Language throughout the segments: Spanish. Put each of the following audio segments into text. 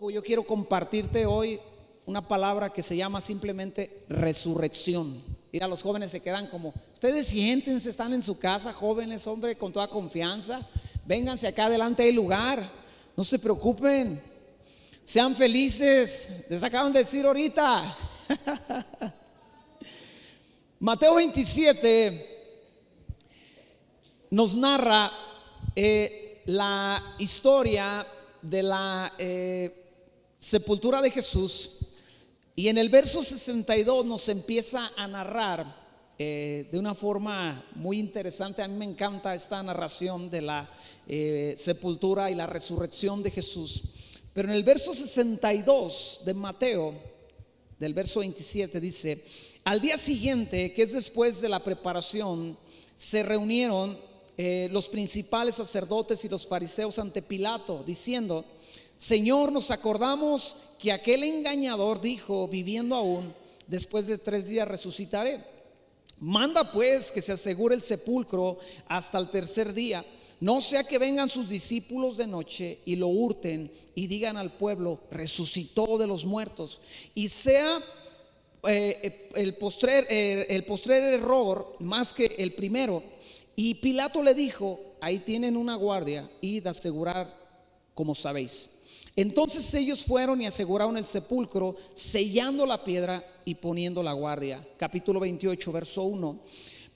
Yo quiero compartirte hoy una palabra que se llama simplemente resurrección. Mira, los jóvenes se quedan como, ustedes siéntense, están en su casa, jóvenes, hombre, con toda confianza. Vénganse acá adelante, hay lugar, no se preocupen, sean felices. Les acaban de decir ahorita. Mateo 27 nos narra la historia de la sepultura de Jesús, y en el verso 62 nos empieza a narrar de una forma muy interesante. A mí me encanta esta narración de la sepultura y la resurrección de Jesús. Pero en el verso 62 de Mateo, del verso 27, dice: al día siguiente, que es después de la preparación, se reunieron los principales sacerdotes y los fariseos ante Pilato, diciendo: Señor, nos acordamos que aquel engañador dijo, viviendo aún, después de 3 días resucitaré. Manda pues que se asegure el sepulcro hasta el tercer día, no sea que vengan sus discípulos de noche y lo hurten y digan al pueblo: resucitó de los muertos, y sea el postrer error más que el primero. Y Pilato le dijo: ahí tienen una guardia, id a asegurar como sabéis. Entonces ellos fueron y aseguraron el sepulcro, sellando la piedra y poniendo la guardia. Capítulo 28, verso 1.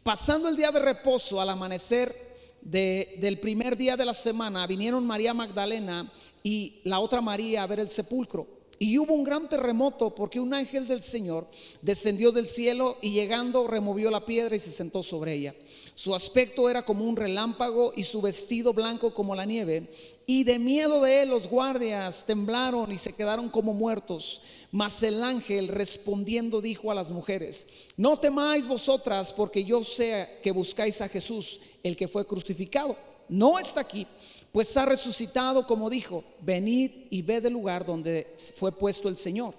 Pasando el día de reposo, al amanecer del primer día de la semana, vinieron María Magdalena y la otra María a ver el sepulcro. Y hubo un gran terremoto, porque un ángel del Señor descendió del cielo y llegando removió la piedra y se sentó sobre ella. Su aspecto era como un relámpago y su vestido blanco como la nieve. Y de miedo de él los guardias temblaron y se quedaron como muertos. Mas el ángel respondiendo dijo a las mujeres: no temáis vosotras, porque yo sé que buscáis a Jesús, el que fue crucificado. No está aquí, pues ha resucitado como dijo. Venid y ved el lugar donde fue puesto el Señor.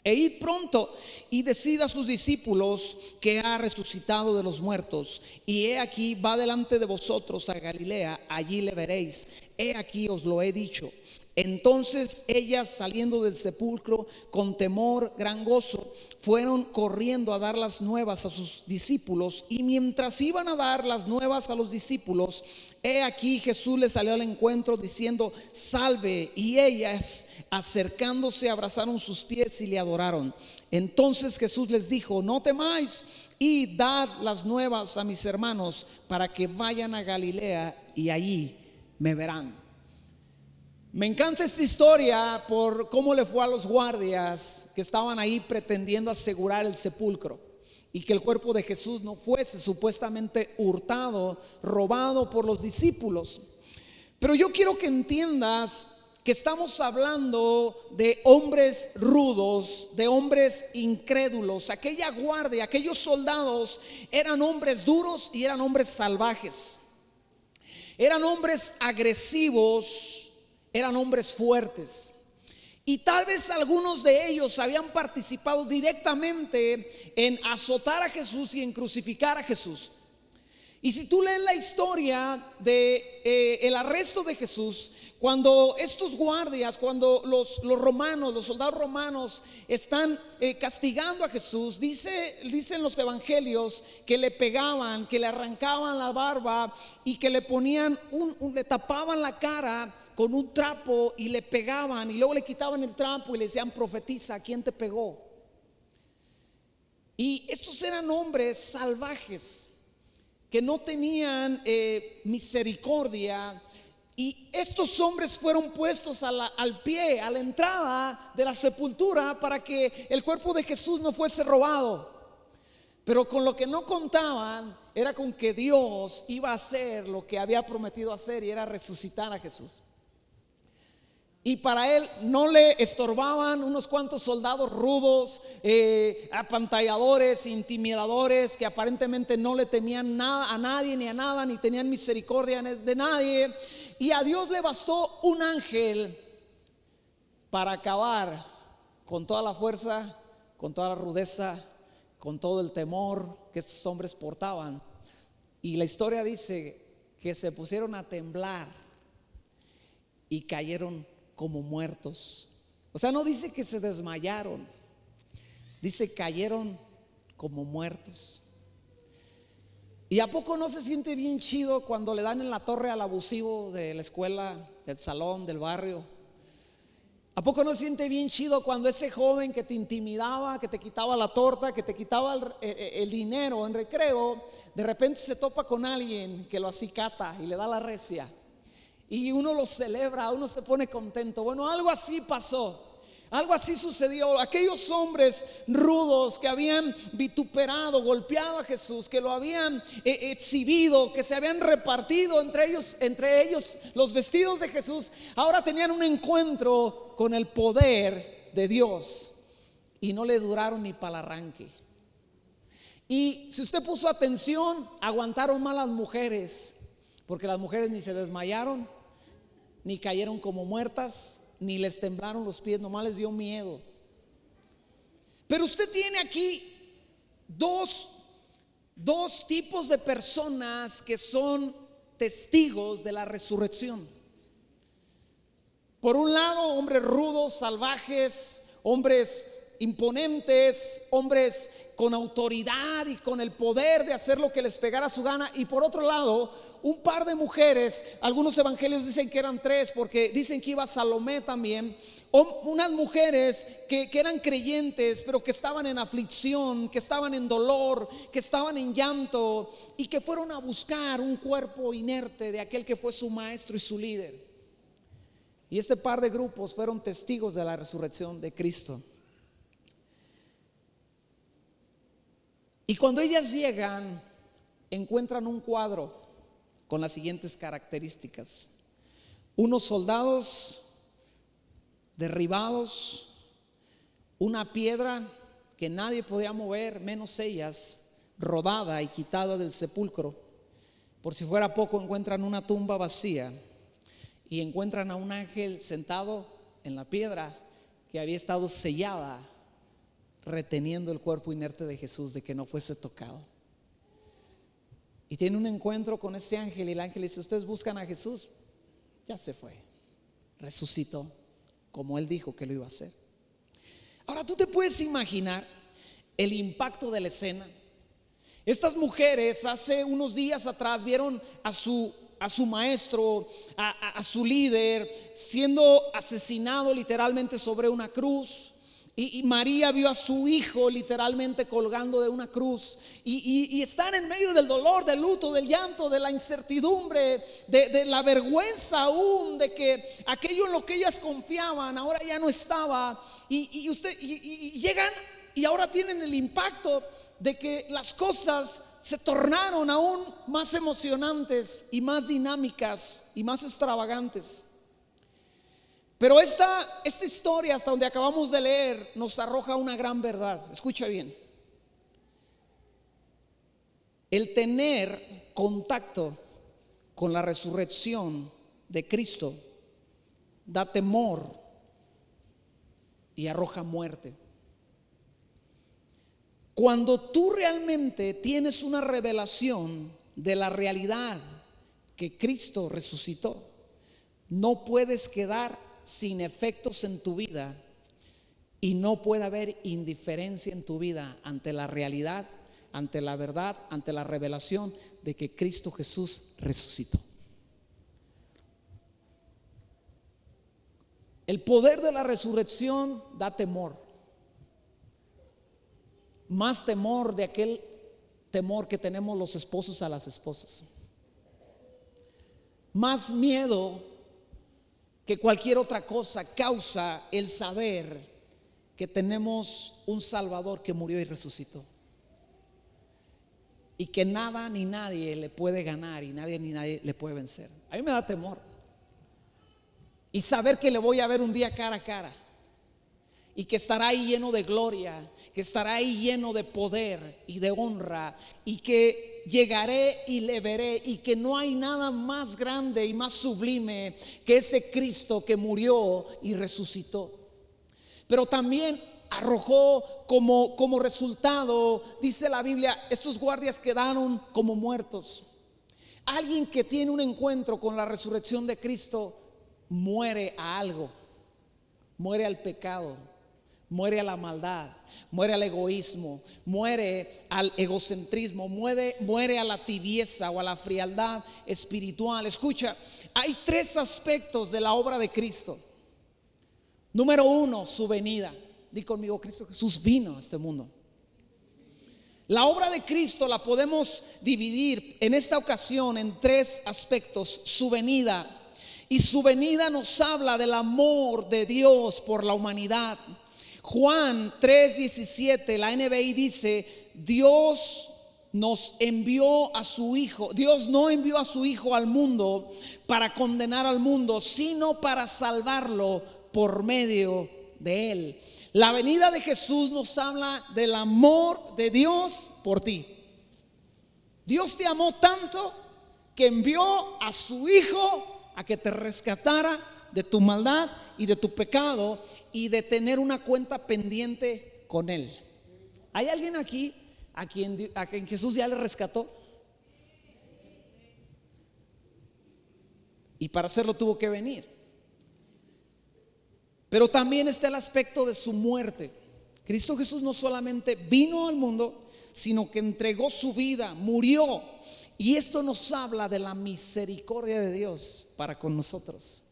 E id pronto y decid a sus discípulos que ha resucitado de los muertos. Y he aquí va delante de vosotros a Galilea, allí le veréis. He aquí os lo he dicho. Entonces ellas, saliendo del sepulcro con temor, gran gozo, fueron corriendo a dar las nuevas a sus discípulos. Y mientras iban a dar las nuevas a los discípulos, he aquí Jesús les salió al encuentro diciendo: salve. Y ellas, acercándose, abrazaron sus pies y le adoraron. Entonces Jesús les dijo: no temáis, y dad las nuevas a mis hermanos, para que vayan a Galilea y allí me verán. Me encanta esta historia por cómo le fue a los guardias que estaban ahí pretendiendo asegurar el sepulcro y que el cuerpo de Jesús no fuese supuestamente hurtado, robado por los discípulos. Pero yo quiero que entiendas que estamos hablando de hombres rudos, de hombres incrédulos. Aquella guardia, aquellos soldados eran hombres duros y eran hombres salvajes. Eran hombres agresivos, eran hombres fuertes. Y tal vez algunos de ellos habían participado directamente en azotar a Jesús y en crucificar a Jesús. Y si tú lees la historia de el arresto de Jesús, cuando estos guardias, cuando los romanos, los soldados romanos están castigando a Jesús, dicen los evangelios que le pegaban, que le arrancaban la barba y que le ponían le tapaban la cara con un trapo y le pegaban, y luego le quitaban el trapo y le decían: profetiza, ¿quién te pegó? Y estos eran hombres salvajes que no tenían misericordia. Y estos hombres fueron puestos al pie, a la entrada de la sepultura, para que el cuerpo de Jesús no fuese robado. Pero con lo que no contaban era con que Dios iba a hacer lo que había prometido hacer, y era resucitar a Jesús. Y para él no le estorbaban unos cuantos soldados rudos, apantalladores, intimidadores, que aparentemente no le temían nada a nadie ni a nada, ni tenían misericordia de nadie. Y a Dios le bastó un ángel para acabar con toda la fuerza, con toda la rudeza, con todo el temor que estos hombres portaban. Y la historia dice que se pusieron a temblar y cayeron como muertos O sea, no dice que se desmayaron, dice cayeron como muertos. ¿Y a poco no se siente bien chido cuando le dan en la torre al abusivo de la escuela, del salón, del barrio? ¿A poco no se siente bien chido cuando ese joven que te intimidaba, que te quitaba la torta, que te quitaba el dinero en recreo, de repente se topa con alguien que lo acicata y le da la recia? Y uno lo celebra, uno se pone contento. Bueno, algo así pasó. Algo así sucedió. Aquellos hombres rudos que habían vituperado, golpeado a Jesús, que lo habían exhibido, que se habían repartido entre ellos los vestidos de Jesús, ahora tenían un encuentro con el poder de Dios y no le duraron ni para el arranque. Y si usted puso atención, aguantaron más las mujeres, porque las mujeres ni se desmayaron, ni cayeron como muertas, ni les temblaron los pies, nomás les dio miedo. Pero usted tiene aquí dos tipos de personas que son testigos de la resurrección. Por un lado, hombres rudos, salvajes, hombres imponentes, hombres con autoridad y con el poder de hacer lo que les pegara su gana. Y por otro lado, un par de mujeres, algunos evangelios dicen que eran tres, porque dicen que iba Salomé también, unas mujeres que eran creyentes, pero que estaban en aflicción, que estaban en dolor, que estaban en llanto, y que fueron a buscar un cuerpo inerte de aquel que fue su maestro y su líder. Y este par de grupos fueron testigos de la resurrección de Cristo. Y cuando ellas llegan, encuentran un cuadro con las siguientes características: unos soldados derribados, una piedra que nadie podía mover, menos ellas, rodada y quitada del sepulcro. Por si fuera poco, encuentran una tumba vacía y encuentran a un ángel sentado en la piedra que había estado sellada, reteniendo el cuerpo inerte de Jesús de que no fuese tocado. Y tiene un encuentro con ese ángel y el ángel dice: ustedes buscan a Jesús, ya se fue, resucitó como él dijo que lo iba a hacer. Ahora tú te puedes imaginar el impacto de la escena. Estas mujeres hace unos días atrás vieron a su maestro, a su líder siendo asesinado literalmente sobre una cruz. Y María vio a su hijo literalmente colgando de una cruz. Y están en medio del dolor, del luto, del llanto, de la incertidumbre, de la vergüenza aún de que aquello en lo que ellas confiaban ahora ya no estaba. Y llegan y ahora tienen el impacto de que las cosas se tornaron aún más emocionantes y más dinámicas y más extravagantes. Pero esta historia, hasta donde acabamos de leer, nos arroja una gran verdad. Escucha bien: el tener contacto con la resurrección de Cristo da temor y arroja muerte. Cuando tú realmente tienes una revelación de la realidad que Cristo resucitó, no puedes quedar sin efectos en tu vida y no puede haber indiferencia en tu vida ante la realidad, ante la verdad, ante la revelación de que Cristo Jesús resucitó. El poder de la resurrección da temor, más temor de aquel temor que tenemos los esposos a las esposas, más miedo que cualquier otra cosa causa el saber que tenemos un Salvador que murió y resucitó, y que nada ni nadie le puede ganar y nadie ni nadie le puede vencer. A mí me da temor. Y saber que le voy a ver un día cara a cara, y que estará ahí lleno de gloria, que estará ahí lleno de poder y de honra, y que llegaré y le veré, y que no hay nada más grande y más sublime que ese Cristo que murió y resucitó. Pero también arrojó como resultado, dice la Biblia, estos guardias quedaron como muertos. Alguien que tiene un encuentro con la resurrección de Cristo muere a algo, muere al pecado, muere a la maldad, muere al egoísmo, muere al egocentrismo, muere a la tibieza o a la frialdad espiritual. Escucha, hay tres aspectos de la obra de Cristo. Número uno, su venida. Di conmigo, Cristo Jesús vino a este mundo. La obra de Cristo la podemos dividir en esta ocasión en tres aspectos: su venida. Y su venida nos habla del amor de Dios por la humanidad. Juan 3:17, la NBI dice: Dios nos envió a su Hijo. Dios no envió a su Hijo al mundo para condenar al mundo, sino para salvarlo por medio de él. La venida de Jesús nos habla del amor de Dios por ti. Dios te amó tanto que envió a su Hijo a que te rescatara de tu maldad y de tu pecado y de tener una cuenta pendiente con él. ¿Hay alguien aquí a quien Jesús ya le rescató? Y para hacerlo tuvo que venir. Pero también está el aspecto de su muerte. Cristo Jesús no solamente vino al mundo, sino que entregó su vida, murió. Y esto nos habla de la misericordia de Dios para con nosotros.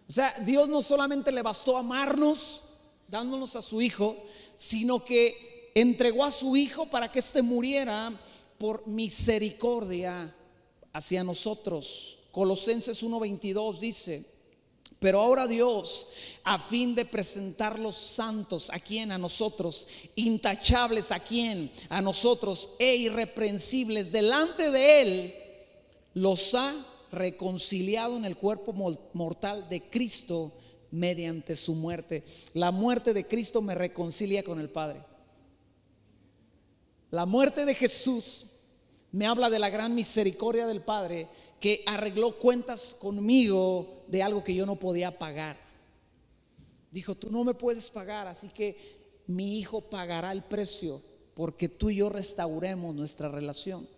O sea, Dios no solamente le bastó amarnos dándonos a su Hijo, sino que entregó a su Hijo para que éste muriera por misericordia hacia nosotros. Colosenses 1:22 dice: pero ahora Dios, a fin de presentarlos santos, ¿a quién? A nosotros, intachables, ¿a quién? A nosotros, e irreprensibles delante de Él, los ha reconciliado en el cuerpo mortal de Cristo mediante su muerte. La muerte de Cristo me reconcilia con el Padre. La muerte de Jesús me habla de la gran misericordia del Padre, que arregló cuentas conmigo de algo que yo no podía pagar. Dijo: tú no me puedes pagar, así que mi Hijo pagará el precio, porque tú y yo restauremos nuestra relación.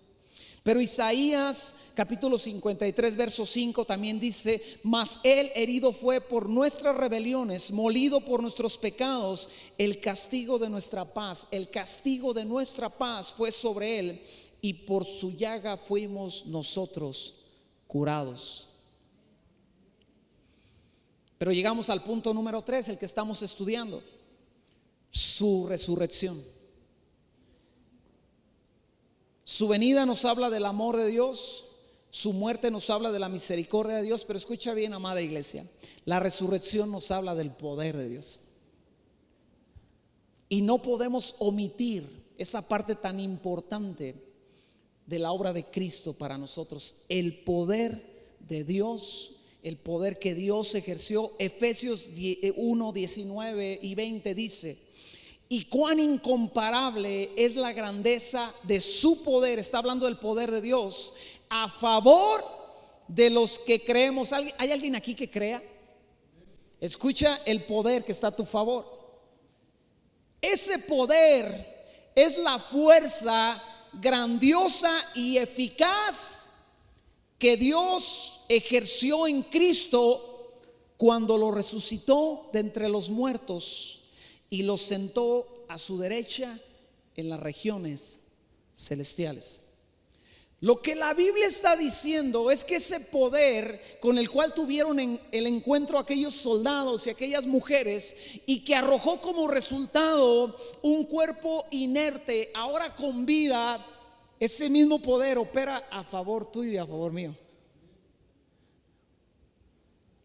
Pero Isaías capítulo 53 verso 5 también dice: mas Él herido fue por nuestras rebeliones, molido por nuestros pecados, el castigo de nuestra paz fue sobre Él, y por su llaga fuimos nosotros curados. Pero llegamos al punto número 3, el que estamos estudiando: su resurrección. Su venida nos habla del amor de Dios, su muerte nos habla de la misericordia de Dios. Pero escucha bien, amada iglesia, la resurrección nos habla del poder de Dios. Y no podemos omitir esa parte tan importante de la obra de Cristo para nosotros: el poder de Dios, el poder que Dios ejerció. Efesios 1, 19 y 20 dice: y cuán incomparable es la grandeza de su poder. Está hablando del poder de Dios a favor de los que creemos. ¿Hay alguien aquí que crea? Escucha el poder que está a tu favor. Ese poder es la fuerza grandiosa y eficaz que Dios ejerció en Cristo cuando lo resucitó de entre los muertos y lo sentó a su derecha en las regiones celestiales. Lo que la Biblia está diciendo es que ese poder con el cual tuvieron el encuentro aquellos soldados y aquellas mujeres, y que arrojó como resultado un cuerpo inerte, ahora con vida, ese mismo poder opera a favor tuyo y a favor mío.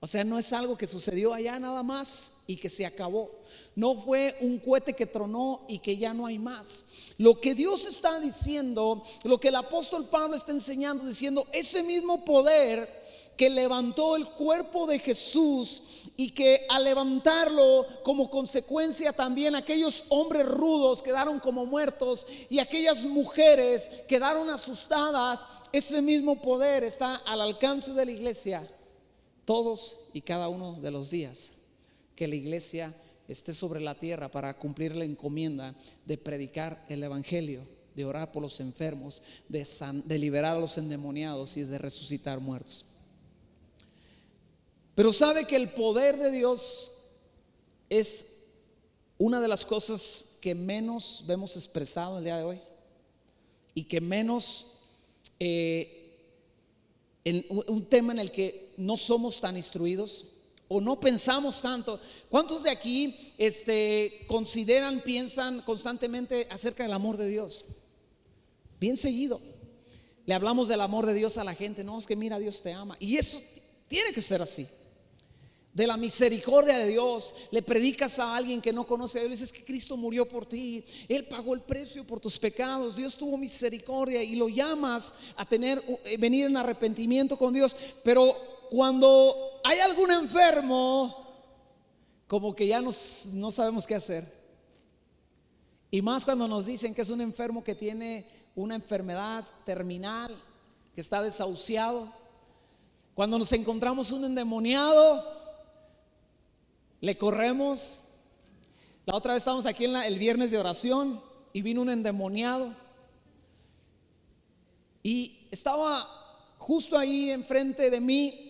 O sea, no es algo que sucedió allá nada más y que se acabó. No fue un cohete que tronó y que ya no hay más. Lo que Dios está diciendo, lo que el apóstol Pablo está enseñando, diciendo: ese mismo poder que levantó el cuerpo de Jesús, y que al levantarlo como consecuencia también aquellos hombres rudos quedaron como muertos y aquellas mujeres quedaron asustadas, ese mismo poder está al alcance de la iglesia todos y cada uno de los días que la iglesia esté sobre la tierra, para cumplir la encomienda de predicar el evangelio, de orar por los enfermos, de liberar a los endemoniados y de resucitar muertos. Pero sabe que el poder de Dios es una de las cosas que menos vemos expresado el día de hoy y que menos en un tema en el que no somos tan instruidos o no pensamos tanto. ¿Cuántos de aquí consideran, piensan constantemente acerca del amor de Dios? Bien seguido le hablamos del amor de Dios a la gente. No, es que mira, Dios te ama, y eso tiene que ser así. De la misericordia de Dios. Le predicas a alguien que no conoce a Dios, le dices que Cristo murió por ti, Él pagó el precio por tus pecados, Dios tuvo misericordia, y lo llamas a venir en arrepentimiento con Dios. Pero cuando hay algún enfermo, como que ya no sabemos qué hacer. Y más cuando nos dicen que es un enfermo que tiene una enfermedad terminal, que está desahuciado. Cuando nos encontramos un endemoniado, le corremos. La otra vez estábamos aquí el viernes de oración y vino un endemoniado y estaba justo ahí enfrente de mí,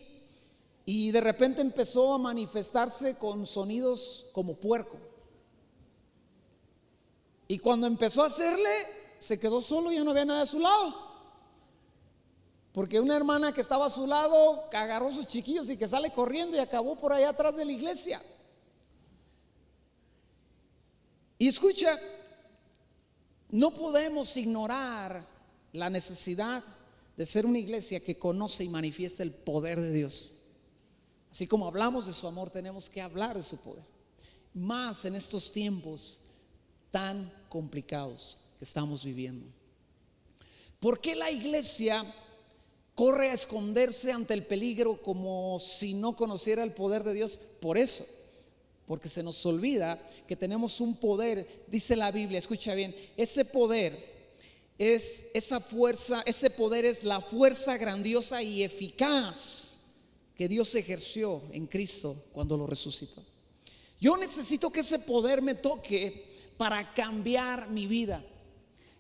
y de repente empezó a manifestarse con sonidos como puerco. Y cuando empezó a hacerle, se quedó solo, ya no había nada a su lado, porque una hermana que estaba a su lado agarró a sus chiquillos y que sale corriendo y acabó por allá atrás de la iglesia. Y escucha, no podemos ignorar la necesidad de ser una iglesia que conoce y manifiesta el poder de Dios. Así como hablamos de su amor, tenemos que hablar de su poder, más en estos tiempos tan complicados que estamos viviendo. ¿Por qué la iglesia corre a esconderse ante el peligro como si no conociera el poder de Dios? Por eso, porque se nos olvida que tenemos un poder. Dice la Biblia, escucha bien, ese poder es esa fuerza, ese poder es la fuerza grandiosa y eficaz que Dios ejerció en Cristo cuando lo resucitó. Yo necesito que ese poder me toque para cambiar mi vida.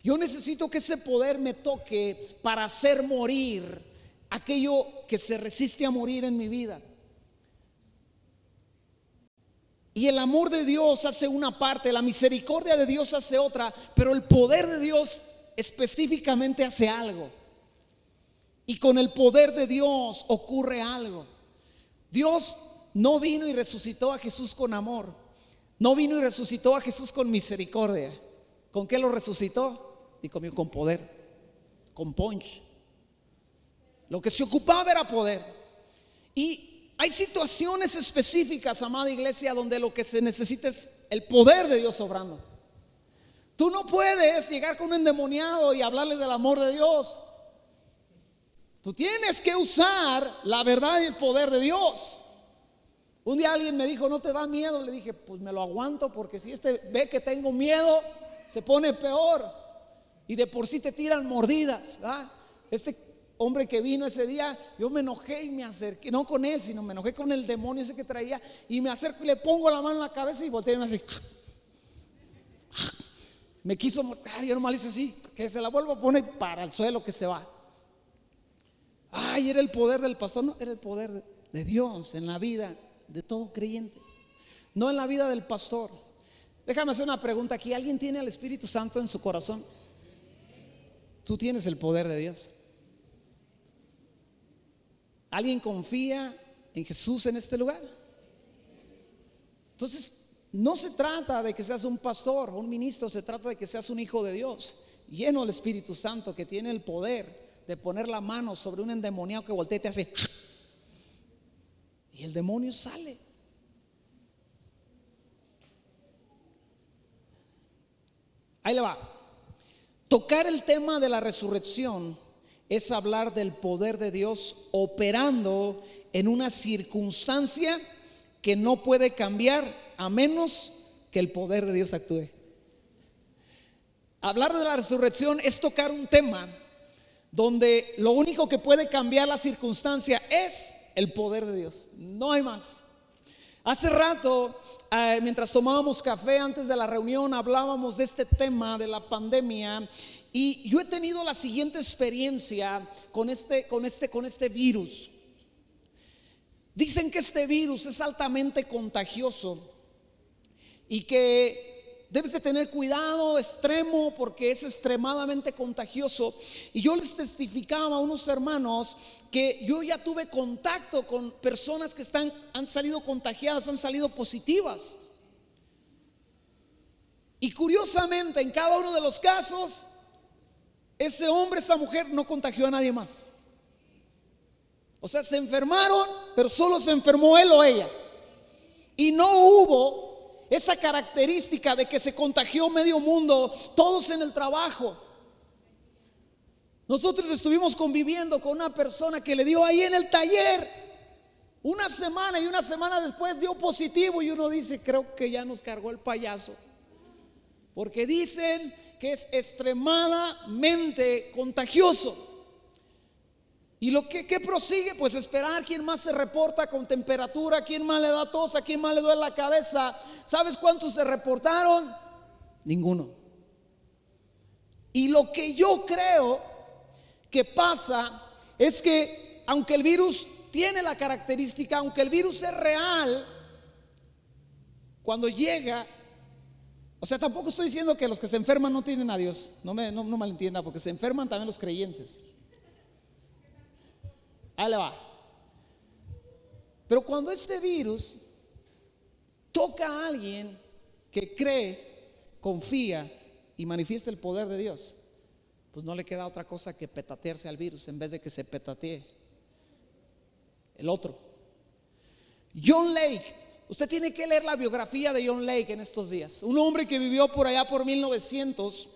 Yo necesito que ese poder me toque para hacer morir aquello que se resiste a morir en mi vida. Y el amor de Dios hace una parte, la misericordia de Dios hace otra, pero el poder de Dios específicamente hace algo. Y con el poder de Dios ocurre algo. Dios no vino y resucitó a Jesús con amor, no vino y resucitó a Jesús con misericordia. ¿Con qué lo resucitó? Y con poder, con punch. Lo que se ocupaba era poder. Y hay situaciones específicas, amada iglesia, donde lo que se necesita es el poder de Dios obrando. Tú no puedes llegar con un endemoniado y hablarle del amor de Dios. Tú tienes que usar la verdad y el poder de Dios. Un día alguien me dijo, ¿no te da miedo? Le dije, pues me lo aguanto, porque si ve que tengo miedo, se pone peor. Y de por sí te tiran mordidas, ¿verdad? Este hombre que vino ese día, yo me enojé y me acerqué, no con él, sino me enojé con el demonio ese que traía, y me acerco y le pongo la mano en la cabeza y volteé y me hace, me quiso, yo nomás le hice así, que se la vuelvo a poner para el suelo, que se va. Ay, era el poder del pastor. No, era el poder de Dios en la vida de todo creyente, no en la vida del pastor. Déjame hacer una pregunta aquí. ¿Alguien tiene al Espíritu Santo en su corazón? Tú tienes el poder de Dios. ¿Alguien confía en Jesús en este lugar? Entonces, no se trata de que seas un pastor o un ministro, se trata de que seas un hijo de Dios, lleno del Espíritu Santo, que tiene el poder de poner la mano sobre un endemoniado que voltea y te hace, y el demonio sale. Ahí le va. Tocar el tema de la resurrección es hablar del poder de Dios operando en una circunstancia que no puede cambiar a menos que el poder de Dios actúe. Hablar de la resurrección es tocar un tema donde lo único que puede cambiar la circunstancia es el poder de Dios, no hay más. Hace rato, mientras tomábamos café antes de la reunión, hablábamos de este tema de la pandemia, y yo he tenido la siguiente experiencia con este virus. Dicen que este virus es altamente contagioso y que debes de tener cuidado extremo porque es extremadamente contagioso. Y yo les testificaba a unos hermanos que yo ya tuve contacto con personas que han salido contagiadas, han salido positivas. Y curiosamente, en cada uno de los casos, ese hombre, esa mujer no contagió a nadie más. O sea, se enfermaron, pero solo se enfermó él o ella. Y no hubo esa característica de que se contagió medio mundo, todos en el trabajo. Nosotros estuvimos conviviendo con una persona que le dio ahí en el taller una semana, y una semana después dio positivo, y uno dice, creo que ya nos cargó el payaso, porque dicen que es extremadamente contagioso. Y lo que prosigue, pues esperar quién más se reporta con temperatura, quién más le da tos, a quién más le duele la cabeza. ¿Sabes cuántos se reportaron? Ninguno. Y lo que yo creo que pasa es que aunque el virus tiene la característica, aunque el virus es real, cuando llega, o sea, tampoco estoy diciendo que los que se enferman no tienen a Dios, no malentienda, porque se enferman también los creyentes. Ahí le va. Pero cuando este virus toca a alguien que cree, confía y manifiesta el poder de Dios, pues no le queda otra cosa que petatearse al virus en vez de que se petatee el otro. John Lake, usted tiene que leer la biografía de John Lake en estos días. Un hombre que vivió por allá por 1900,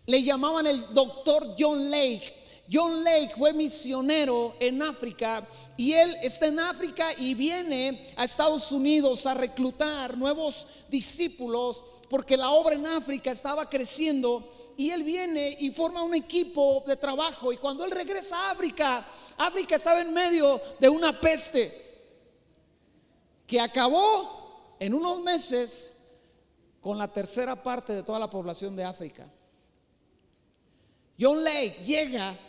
le llamaban el doctor John Lake. John Lake fue misionero en África, y él está en África y viene a Estados Unidos a reclutar nuevos discípulos porque la obra en África estaba creciendo, y él viene y forma un equipo de trabajo. Y cuando él regresa a África, África estaba en medio de una peste que acabó en unos meses con la tercera parte de toda la población de África. John Lake llega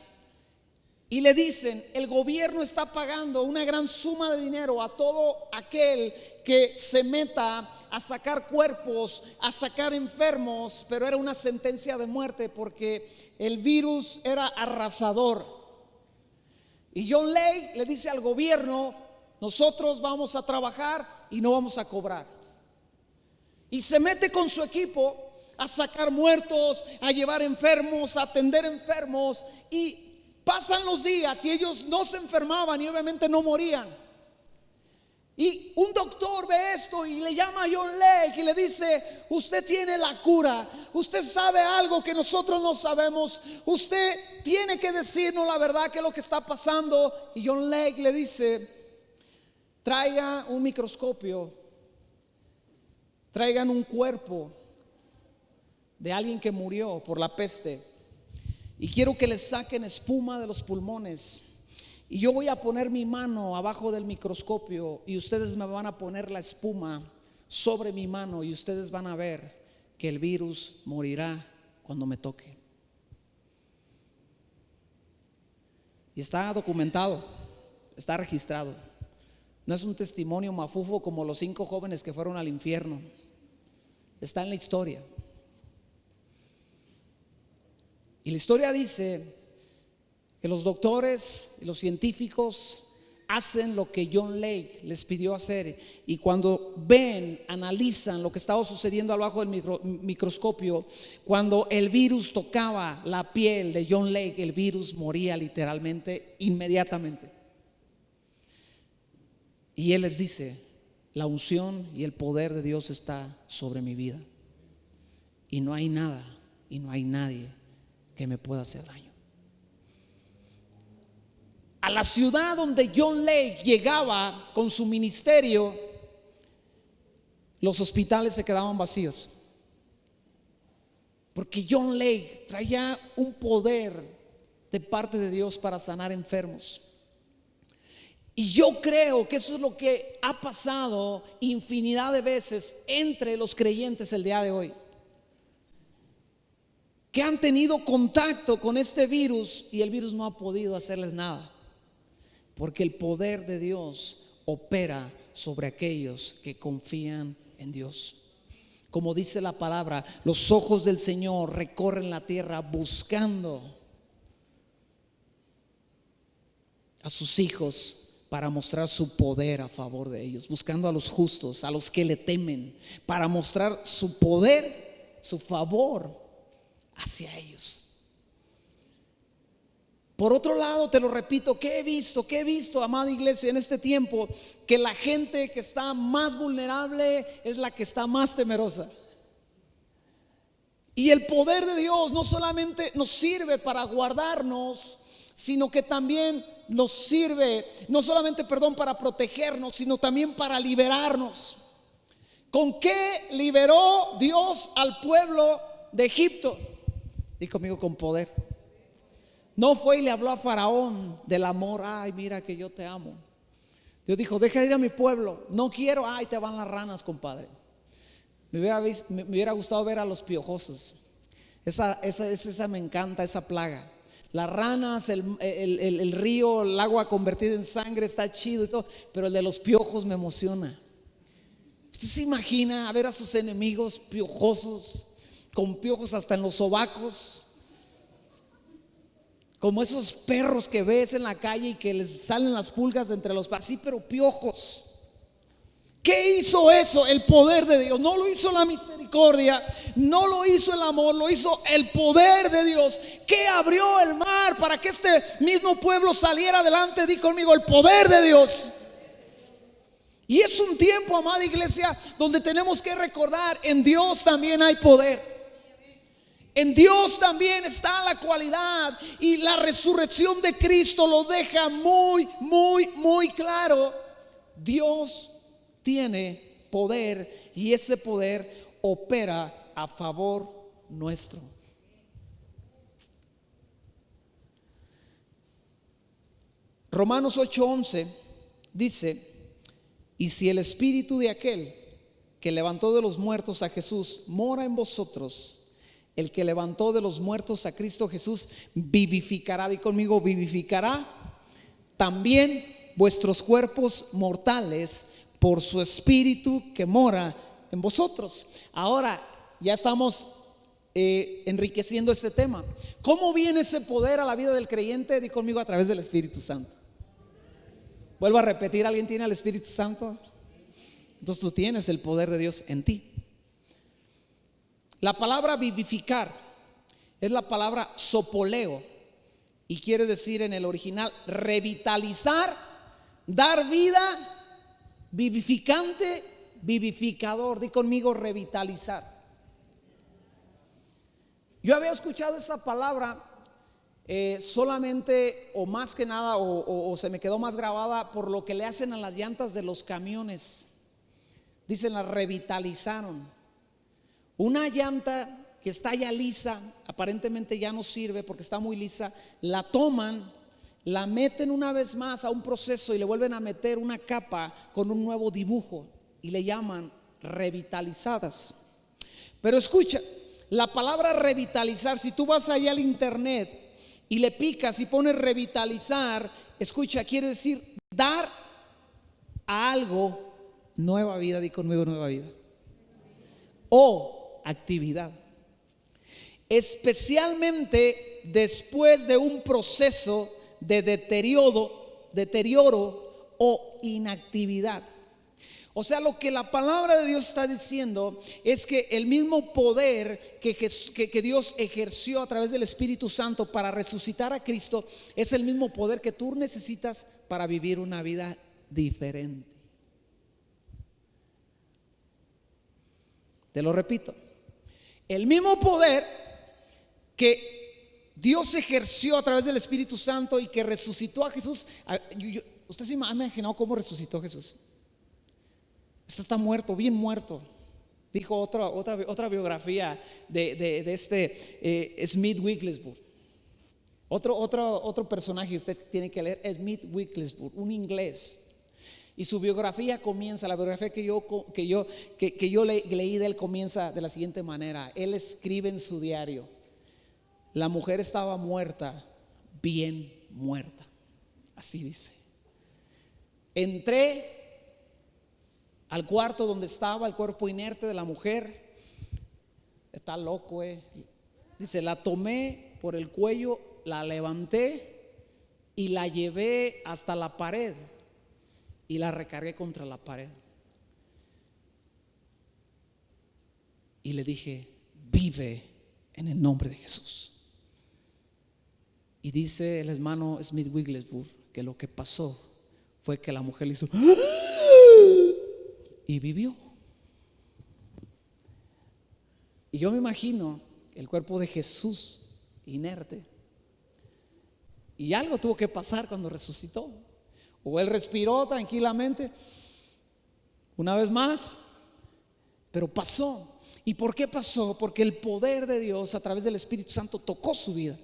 y le dicen, el gobierno está pagando una gran suma de dinero a todo aquel que se meta a sacar cuerpos, a sacar enfermos, pero era una sentencia de muerte porque el virus era arrasador. Y John Lake le dice al gobierno, nosotros vamos a trabajar y no vamos a cobrar. Y se mete con su equipo a sacar muertos, a llevar enfermos, a atender enfermos, y pasan los días y ellos no se enfermaban y obviamente no morían. Y un doctor ve esto y le llama a John Lake y le dice, usted tiene la cura, usted sabe algo que nosotros no sabemos, usted tiene que decirnos la verdad, que es lo que está pasando. Y John Lake le dice, traiga un microscopio, traigan un cuerpo de alguien que murió por la peste, y quiero que le saquen espuma de los pulmones, y yo voy a poner mi mano abajo del microscopio y ustedes me van a poner la espuma sobre mi mano, y ustedes van a ver que el virus morirá cuando me toque. Y está documentado, está registrado. No es un testimonio mafufo como los 5 jóvenes que fueron al infierno. Está en la historia. Y la historia dice que los doctores y los científicos hacen lo que John Lake les pidió hacer, y cuando ven, analizan lo que estaba sucediendo abajo del microscopio, cuando el virus tocaba la piel de John Lake, el virus moría literalmente inmediatamente. Y él les dice, la unción y el poder de Dios está sobre mi vida, y no hay nada y no hay nadie que me pueda hacer daño. A la ciudad donde John Lake llegaba con su ministerio, los hospitales se quedaban vacíos, porque John Lake traía un poder de parte de Dios para sanar enfermos. Y yo creo que eso es lo que ha pasado infinidad de veces entre los creyentes el día de hoy, que han tenido contacto con este virus y el virus no ha podido hacerles nada, porque el poder de Dios opera sobre aquellos que confían en Dios. como dice la palabra, los ojos del Señor recorren la tierra buscando a sus hijos para mostrar su poder a favor de ellos, buscando a los justos, a los que le temen, para mostrar su poder, su favor hacia ellos. Por otro lado, te lo repito, ¿qué he visto, amada iglesia, en este tiempo? Que la gente que está más vulnerable es la que está más temerosa. Y el poder de Dios no solamente nos sirve para guardarnos, sino que también nos sirve, no solamente, para protegernos, sino también para liberarnos. ¿Con qué liberó Dios al pueblo de Egipto? Di conmigo, con poder. No fue y le habló a Faraón del amor. Ay, mira que yo te amo. Dios dijo, deja ir a mi pueblo. No quiero. Ay, te van las ranas, compadre. Me hubiera gustado ver a los piojosos. Esa me encanta, esa plaga. Las ranas, el río, el agua convertida en sangre, está chido y todo. Pero el de los piojos me emociona. ¿Usted se imagina a ver a sus enemigos piojosos, con piojos hasta en los sobacos? Como esos perros que ves en la calle y que les salen las pulgas de entre los pasos, sí, pero piojos. ¿Qué hizo eso? El poder de Dios. No lo hizo la misericordia, no lo hizo el amor, lo hizo el poder de Dios, que abrió el mar para que este mismo pueblo saliera adelante. Di conmigo, el poder de Dios. Y es un tiempo, amada iglesia, donde tenemos que recordar, en Dios también hay poder. En Dios también está la cualidad, y la resurrección de Cristo lo deja muy, muy, muy claro. Dios tiene poder, y ese poder opera a favor nuestro. Romanos 8:11 dice: y si el espíritu de aquel que levantó de los muertos a Jesús mora en vosotros, el que levantó de los muertos a Cristo Jesús vivificará, di conmigo, vivificará también vuestros cuerpos mortales por su espíritu que mora en vosotros. Ahora ya estamos enriqueciendo este tema. ¿Cómo viene ese poder a la vida del creyente? Di conmigo, a través del Espíritu Santo. Vuelvo a repetir, ¿alguien tiene al Espíritu Santo? Entonces tú tienes el poder de Dios en ti. La palabra vivificar es la palabra sopoleo, y quiere decir en el original revitalizar, dar vida, vivificante, vivificador. Di conmigo, revitalizar. Yo había escuchado esa palabra solamente, o más que nada, o se me quedó más grabada por lo que le hacen a las llantas de los camiones. Dicen, la revitalizaron. Una llanta que está ya lisa, aparentemente ya no sirve porque está muy lisa, la toman, la meten una vez más a un proceso y le vuelven a meter una capa con un nuevo dibujo, y le llaman revitalizadas. Pero escucha, la palabra revitalizar, si tú vas allá al internet y le picas y pones revitalizar, escucha, quiere decir dar a algo nueva vida. Di conmigo, nueva vida. O actividad, especialmente después de un proceso de deterioro o inactividad. O sea, lo que la palabra de Dios está diciendo es que el mismo poder que Dios ejerció a través del Espíritu Santo para resucitar a Cristo es el mismo poder que tú necesitas para vivir una vida diferente. Te lo repito, el mismo poder que Dios ejerció a través del Espíritu Santo y que resucitó a Jesús. ¿Usted se ha imaginado cómo resucitó a Jesús? Está muerto, bien muerto. Dijo otra biografía de Smith Wigglesworth. Otro personaje usted tiene que leer, Smith Wigglesworth, un inglés. Y su biografía comienza, la biografía que yo leí de él comienza de la siguiente manera. Él escribe en su diario: la mujer estaba muerta, bien muerta. Así dice. Entré al cuarto donde estaba el cuerpo inerte de la mujer, está loco, Dice, la tomé por el cuello, la levanté y la llevé hasta la pared y la recargué contra la pared. Y le dije, vive en el nombre de Jesús. Y dice el hermano Smith Wigglesworth que lo que pasó fue que la mujer le hizo y vivió. Y yo me imagino el cuerpo de Jesús inerte. Y algo tuvo que pasar cuando resucitó. O él respiró tranquilamente una vez más, pero pasó. ¿Y por qué pasó? Porque el poder de Dios a través del Espíritu Santo tocó su vida.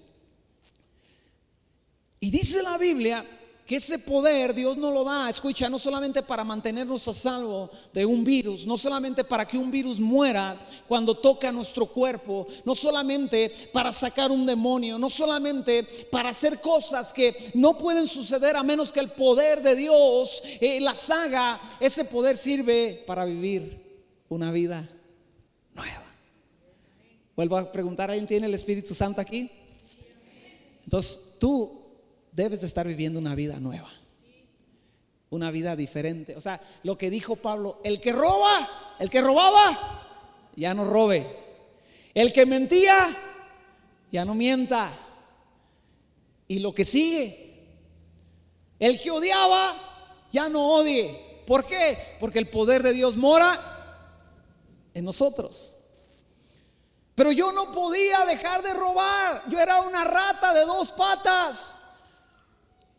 Y dice la Biblia que ese poder Dios nos lo da, escucha, no solamente para mantenernos a salvo de un virus, no solamente para que un virus muera cuando toca nuestro cuerpo, no solamente para sacar un demonio, no solamente para hacer cosas que no pueden suceder a menos que el poder de Dios las haga. Ese poder sirve para vivir una vida nueva. Vuelvo a preguntar, ¿alguien tiene el Espíritu Santo aquí? Entonces tú debes de estar viviendo una vida nueva, una vida diferente. O sea, lo que dijo Pablo, el que robaba, ya no robe. El que mentía, ya no mienta. Y lo que sigue, el que odiaba, ya no odie. ¿Por qué? Porque el poder de Dios mora en nosotros. Pero yo no podía dejar de robar. Yo era una rata de 2 patas.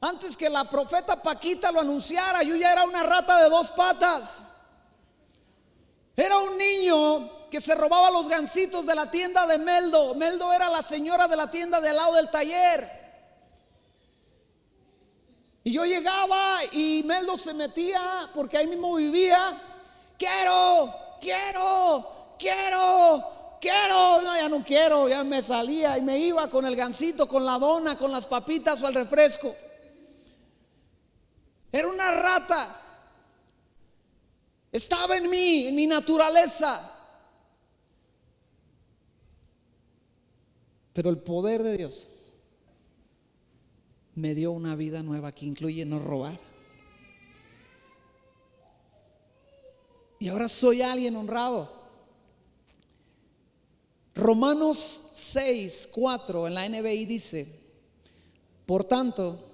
Antes que la profeta Paquita lo anunciara, yo ya era una rata de 2 patas. Era un niño que se robaba los gansitos de la tienda de Meldo. Meldo era la señora de la tienda de al lado del taller. Y yo llegaba y Meldo se metía, porque ahí mismo vivía. Quiero. No, ya no quiero. Ya me salía y me iba con el gansito, con la dona, con las papitas o el refresco. Era una rata. Estaba en mí, en mi naturaleza. Pero el poder de Dios me dio una vida nueva que incluye no robar. Y ahora soy alguien honrado. Romanos 6:4 en la NBI dice: por tanto,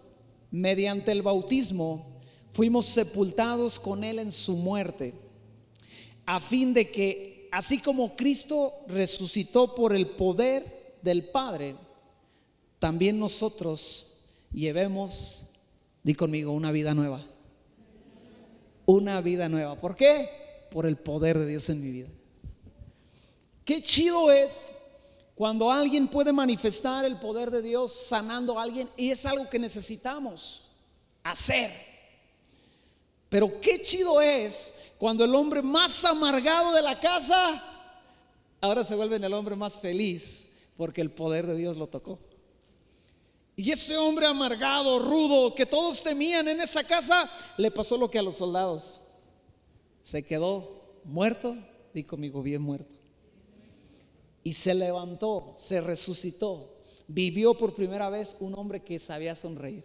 mediante el bautismo fuimos sepultados con él en su muerte, a fin de que así como Cristo resucitó por el poder del Padre, también nosotros llevemos, di conmigo, una vida nueva. Una vida nueva. ¿Por qué? Por el poder de Dios en mi vida. Qué chido es cuando alguien puede manifestar el poder de Dios sanando a alguien, y es algo que necesitamos hacer. Pero qué chido es cuando el hombre más amargado de la casa ahora se vuelve el hombre más feliz, porque el poder de Dios lo tocó. Y ese hombre amargado, rudo, que todos temían en esa casa, le pasó lo que a los soldados. Se quedó muerto, di conmigo, bien muerto. Y se levantó, se resucitó, vivió por primera vez un hombre que sabía sonreír.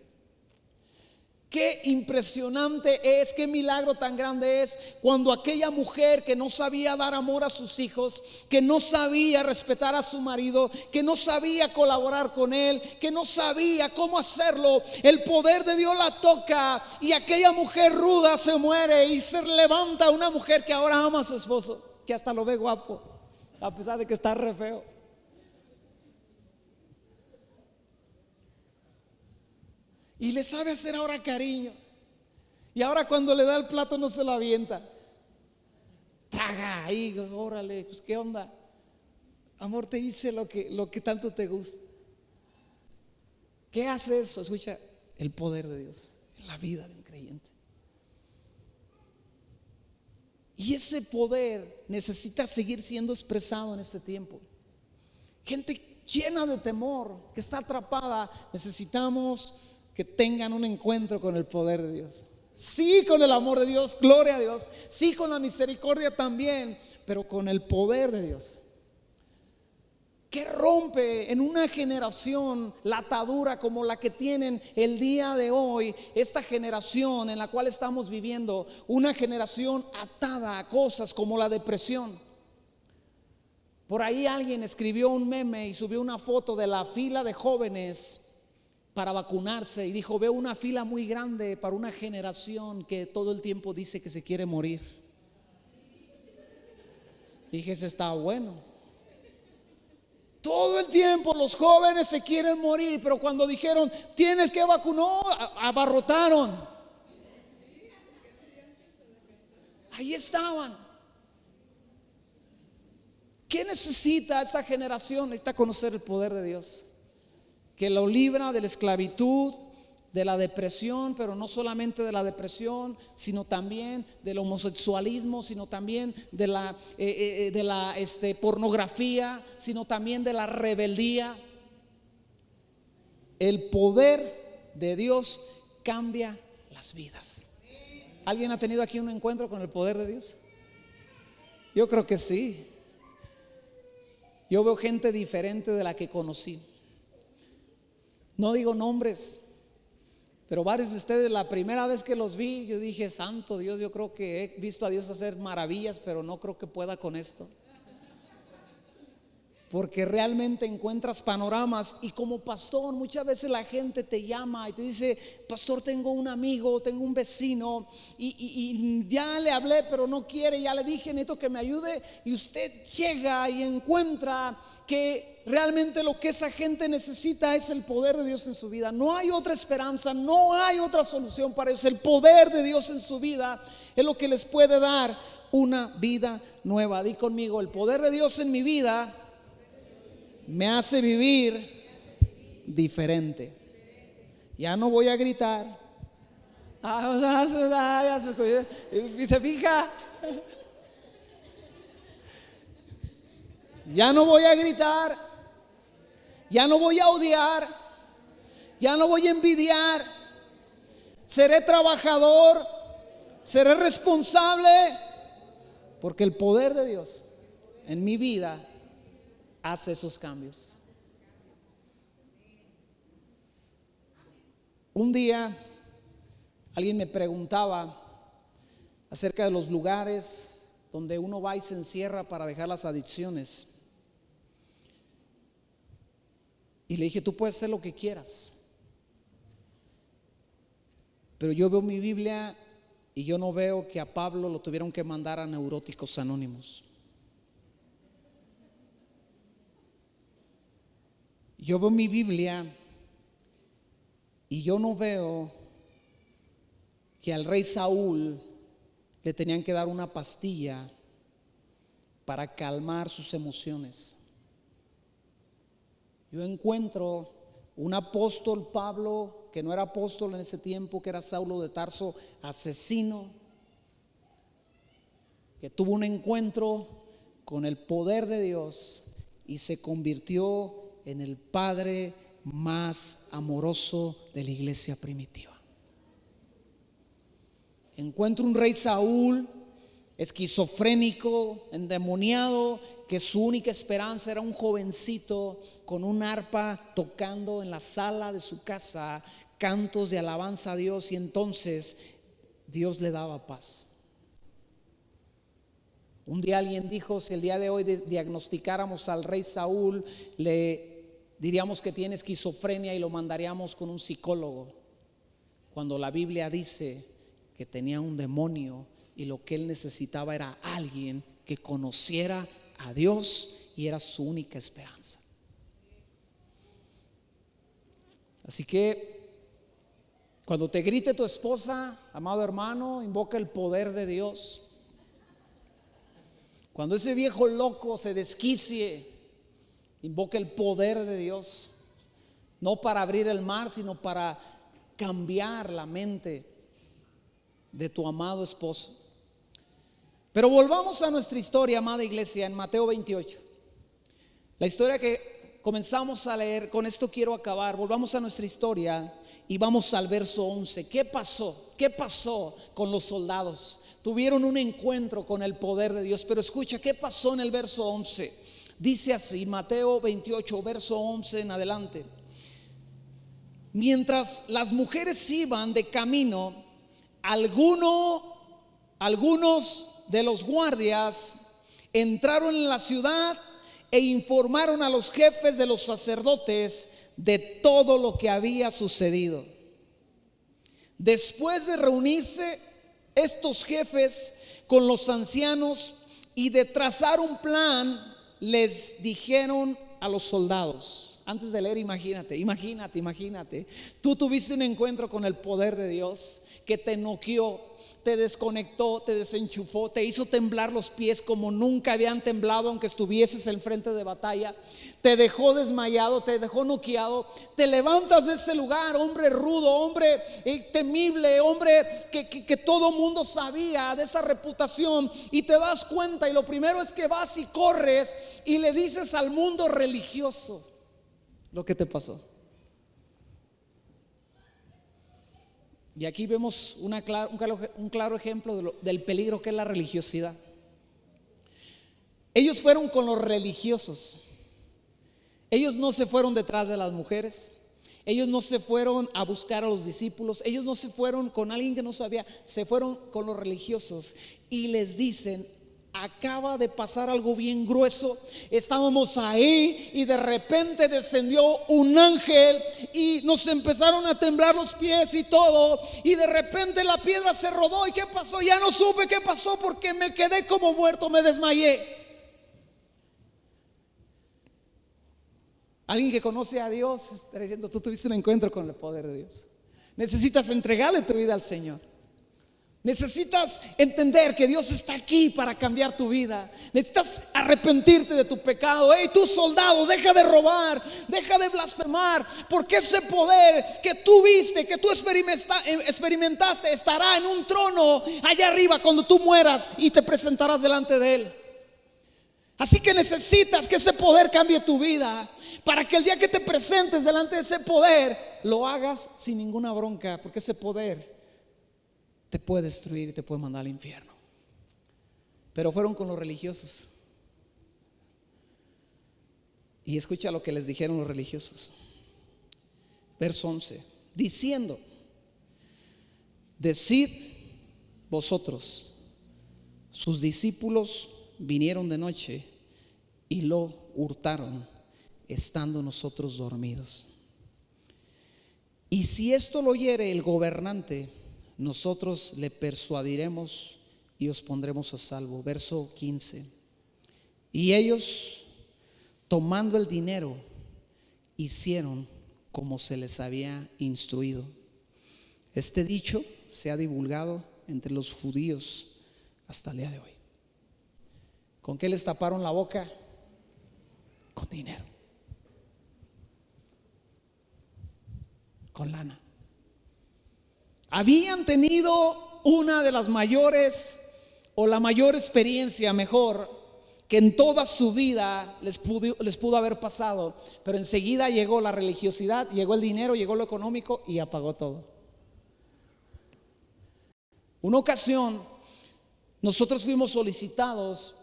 Qué impresionante es, qué milagro tan grande es cuando aquella mujer que no sabía dar amor a sus hijos, que no sabía respetar a su marido, que no sabía colaborar con él, que no sabía cómo hacerlo, el poder de Dios la toca y aquella mujer ruda se muere y se levanta una mujer que ahora ama a su esposo, que hasta lo ve guapo, a pesar de que está re feo. Y le sabe hacer ahora cariño. Y ahora cuando le da el plato no se lo avienta. Traga ahí, órale, pues qué onda. Amor, te hice lo que tanto te gusta. ¿Qué hace eso? Escucha, el poder de Dios en la vida de un creyente. Y ese poder necesita seguir siendo expresado en este tiempo. Gente llena de temor, que está atrapada, necesitamos que tengan un encuentro con el poder de Dios. Sí, con el amor de Dios, gloria a Dios. Sí, con la misericordia también, pero con el poder de Dios. ¿Qué rompe en una generación la atadura como la que tienen el día de hoy? Esta generación en la cual estamos viviendo, una generación atada a cosas como la depresión. Por ahí alguien escribió un meme y subió una foto de la fila de jóvenes para vacunarse y dijo: veo una fila muy grande para una generación que todo el tiempo dice que se quiere morir. Dije: ese está bueno. Todo el tiempo los jóvenes se quieren morir, pero cuando dijeron tienes que vacunar, abarrotaron. Ahí estaban. ¿Qué necesita esa generación? Necesita conocer el poder de Dios, que lo libra de la esclavitud, de la depresión, pero no solamente de la depresión, sino también del homosexualismo, sino también de la pornografía, sino también de la rebeldía. El poder de Dios cambia las vidas. ¿Alguien ha tenido aquí un encuentro con el poder de Dios? Yo creo que sí. Yo veo gente diferente de la que conocí. No digo nombres, pero varios de ustedes, la primera vez que los vi, yo dije: santo Dios, yo creo que he visto a Dios hacer maravillas, pero no creo que pueda con esto. Porque realmente encuentras panoramas. Y como pastor, muchas veces la gente te llama y te dice: pastor, tengo un amigo, tengo un vecino y ya le hablé pero no quiere, ya le dije, necesito que me ayude. Y usted llega y encuentra que realmente lo que esa gente necesita es el poder de Dios en su vida. No hay otra esperanza, no hay otra solución para eso. El poder de Dios en su vida es lo que les puede dar una vida nueva. Di conmigo: el poder de Dios en mi vida me hace vivir diferente. Ya no voy a gritar. ¿Se fija? Ya no voy a gritar. Ya no voy a odiar. Ya no voy a envidiar. Seré trabajador. Seré responsable. Porque el poder de Dios en mi vida hace esos cambios. Un día alguien me preguntaba acerca de los lugares donde uno va y se encierra para dejar las adicciones. Y le dije: tú puedes hacer lo que quieras, pero yo veo mi Biblia y yo no veo que a Pablo lo tuvieron que mandar a Neuróticos Anónimos. Yo veo mi Biblia y yo no veo que al rey Saúl le tenían que dar una pastilla para calmar sus emociones. Yo encuentro un apóstol, Pablo, que no era apóstol en ese tiempo, que era Saulo de Tarso, asesino, que tuvo un encuentro con el poder de Dios y se convirtió en el padre más amoroso de la iglesia primitiva. Encuentro un rey Saúl esquizofrénico, endemoniado, que su única esperanza era un jovencito con un arpa tocando en la sala de su casa cantos de alabanza a Dios, y entonces Dios le daba paz. Un día alguien dijo: si el día de hoy diagnosticáramos al rey Saúl, le diríamos que tiene esquizofrenia y lo mandaríamos con un psicólogo, cuando la Biblia dice que tenía un demonio y lo que él necesitaba era alguien que conociera a Dios, y era su única esperanza. Así que cuando te grite tu esposa, amado hermano, invoca el poder de Dios. Cuando ese viejo loco se desquicie, invoca el poder de Dios, no para abrir el mar, sino para cambiar la mente de tu amado esposo. Pero volvamos a nuestra historia, amada iglesia, en Mateo 28. La historia que comenzamos a leer, con esto quiero acabar. Volvamos a nuestra historia y vamos al verso 11. ¿Qué pasó? ¿Qué pasó con los soldados? Tuvieron un encuentro con el poder de Dios, pero escucha, ¿qué pasó en el verso 11? Dice así, Mateo 28, verso 11 en adelante. Mientras las mujeres iban de camino, algunos de los guardias entraron en la ciudad e informaron a los jefes de los sacerdotes de todo lo que había sucedido. Después de reunirse estos jefes con los ancianos y de trazar un plan, les dijeron a los soldados. Antes de leer, imagínate, tú tuviste un encuentro con el poder de Dios que te noqueó, te desconectó, te desenchufó, te hizo temblar los pies como nunca habían temblado aunque estuvieses en frente de batalla, te dejó desmayado, te dejó noqueado. Te levantas de ese lugar, hombre rudo, hombre temible, hombre que todo mundo sabía de esa reputación, y te das cuenta, y lo primero es que vas y corres y le dices al mundo religioso lo que te pasó. Y aquí vemos un claro ejemplo del peligro que es la religiosidad. Ellos fueron con los religiosos. Ellos no se fueron detrás de las mujeres. Ellos no se fueron a buscar a los discípulos. Ellos no se fueron con alguien que no sabía. Se fueron con los religiosos y les dicen: acaba de pasar algo bien grueso. Estábamos ahí y de repente descendió un ángel y nos empezaron a temblar los pies y todo, y de repente la piedra se rodó. ¿Y qué pasó? Ya no supe qué pasó porque me quedé como muerto, me desmayé. Alguien que conoce a Dios está diciendo: tú tuviste un encuentro con el poder de Dios. Necesitas entregarle tu vida al Señor. Necesitas entender que Dios está aquí para cambiar tu vida. Necesitas arrepentirte de tu pecado. Hey, tú soldado, deja de robar, deja de blasfemar, porque ese poder que tú viste, que tú experimentaste, estará en un trono allá arriba cuando tú mueras y te presentarás delante de Él. Así que necesitas que ese poder cambie tu vida, para que el día que te presentes delante de ese poder lo hagas sin ninguna bronca, porque ese poder te puede destruir y te puede mandar al infierno. Pero fueron con los religiosos. Y escucha lo que les dijeron los religiosos. Verso 11. Diciendo: decid vosotros, sus discípulos vinieron de noche y lo hurtaron, estando nosotros dormidos. Y si esto lo oyere el gobernante, nosotros le persuadiremos y os pondremos a salvo. Verso 15. Y ellos, tomando el dinero, hicieron como se les había instruido. Este dicho se ha divulgado entre los judíos hasta el día de hoy. ¿Con qué les taparon la boca? Con dinero, con lana. Habían tenido una de las mayores, o la mayor experiencia, mejor, que en toda su vida les pudo haber pasado. Pero enseguida llegó la religiosidad, llegó el dinero, llegó lo económico y apagó todo. Una ocasión nosotros fuimos solicitados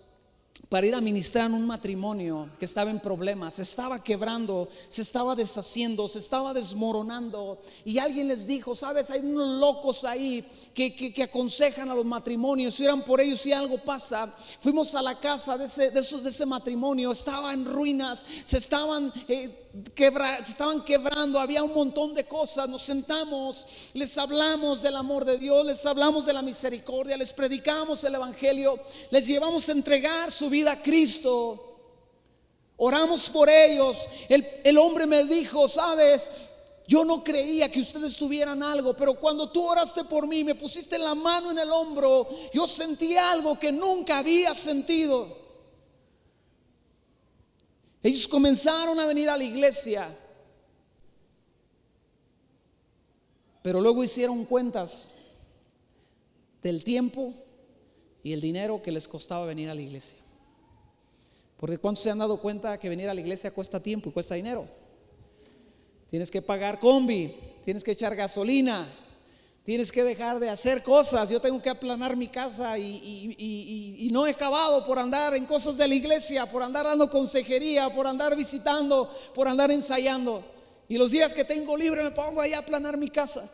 para ir a ministrar en un matrimonio que estaba en problemas, se estaba quebrando, se estaba deshaciendo, se estaba desmoronando. Y alguien les dijo: sabes, hay unos locos ahí que aconsejan a los matrimonios, si oran por ellos si algo pasa. Fuimos a la casa de ese matrimonio, estaba en ruinas, se estaban quebrando, había un montón de cosas. Nos sentamos, les hablamos del amor de Dios, les hablamos de la misericordia, les predicamos el evangelio, les llevamos a entregar su vida a Cristo, oramos por ellos. El hombre me dijo: sabes, yo no creía que ustedes tuvieran algo, pero cuando tú oraste por mí, me pusiste la mano en el hombro, yo sentí algo que nunca había sentido. Ellos comenzaron a venir a la iglesia, pero luego hicieron cuentas del tiempo y el dinero que les costaba venir a la iglesia. Porque ¿cuántos se han dado cuenta que venir a la iglesia cuesta tiempo y cuesta dinero? Tienes que pagar combi, tienes que echar gasolina, Tienes que dejar de hacer cosas. Yo tengo que aplanar mi casa y no he acabado por andar en cosas de la iglesia, por andar dando consejería, por andar visitando, por andar ensayando. Y los días que tengo libre me pongo ahí a aplanar mi casa.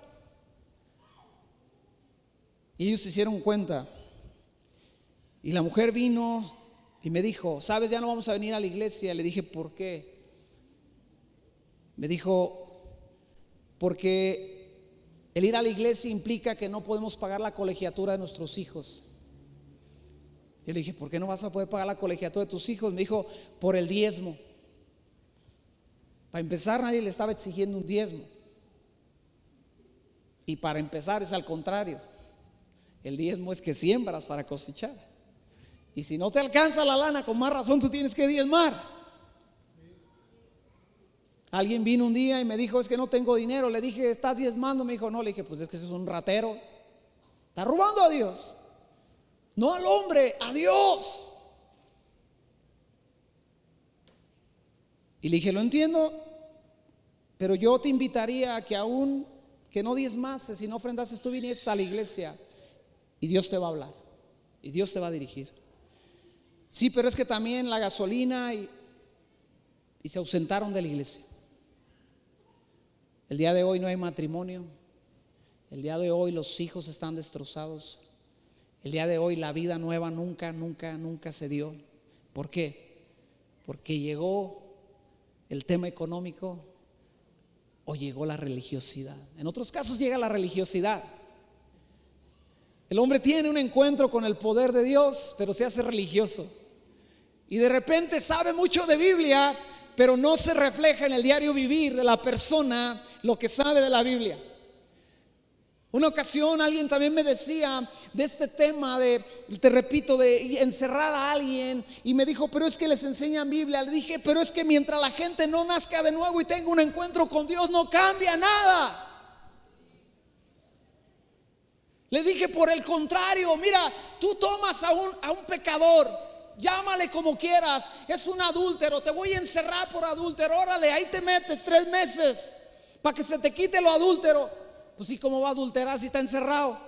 Y ellos se hicieron cuenta. Y la mujer vino y me dijo: ¿sabes? Ya no vamos a venir a la iglesia. Le dije: ¿por qué? Me dijo: porque el ir a la iglesia implica que no podemos pagar la colegiatura de nuestros hijos. Yo le dije: ¿por qué no vas a poder pagar la colegiatura de tus hijos? Me dijo: por el diezmo. Para empezar, nadie le estaba exigiendo un diezmo. Y para empezar es al contrario. El diezmo es que siembras para cosechar. Y si no te alcanza la lana, con más razón tú tienes que diezmar. Alguien vino un día y me dijo: es que no tengo dinero. Le dije: ¿estás diezmando? Me dijo: no. Le dije: pues es que eso es un ratero. Está robando a Dios. No al hombre, a Dios. Y le dije: lo entiendo, pero yo te invitaría a que aún que no diezmases, si no ofrendases, tú vinieses a la iglesia y Dios te va a hablar y Dios te va a dirigir. Sí, pero es que también la gasolina y se ausentaron de la iglesia. El día de hoy no hay matrimonio. El día de hoy los hijos están destrozados. El día de hoy la vida nueva nunca se dio. ¿Por qué? Porque llegó el tema económico o llegó la religiosidad. En otros casos llega la religiosidad. El hombre tiene un encuentro con el poder de Dios, pero se hace religioso. Y de repente sabe mucho de Biblia, pero no se refleja en el diario vivir de la persona lo que sabe de la Biblia. Una ocasión alguien también me decía de este tema te repito, de encerrar a alguien, y me dijo: pero es que les enseñan Biblia. Le dije: pero es que mientras la gente no nazca de nuevo y tenga un encuentro con Dios, no cambia nada. Le dije: por el contrario, mira, tú tomas a un pecador, llámale como quieras, es un adúltero, te voy a encerrar por adúltero, órale, ahí te metes 3 meses para que se te quite lo adúltero. Pues sí, ¿cómo va a adulterar si está encerrado?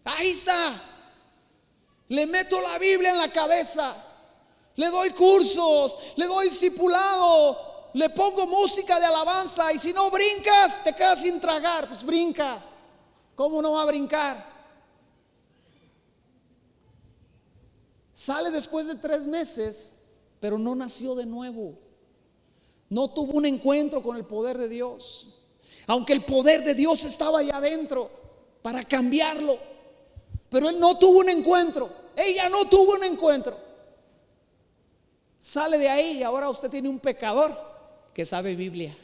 Ahí está. Le meto la Biblia en la cabeza, le doy cursos, le doy discipulado, le pongo música de alabanza, y si no brincas te quedas sin tragar. Pues brinca. ¿Cómo no va a brincar? Sale después de 3 meses, pero no nació de nuevo. No tuvo un encuentro con el poder de Dios, aunque el poder de Dios estaba allá adentro para cambiarlo. Pero él no tuvo un encuentro, ella no tuvo un encuentro. Sale de ahí y ahora usted tiene un pecador que sabe Biblia.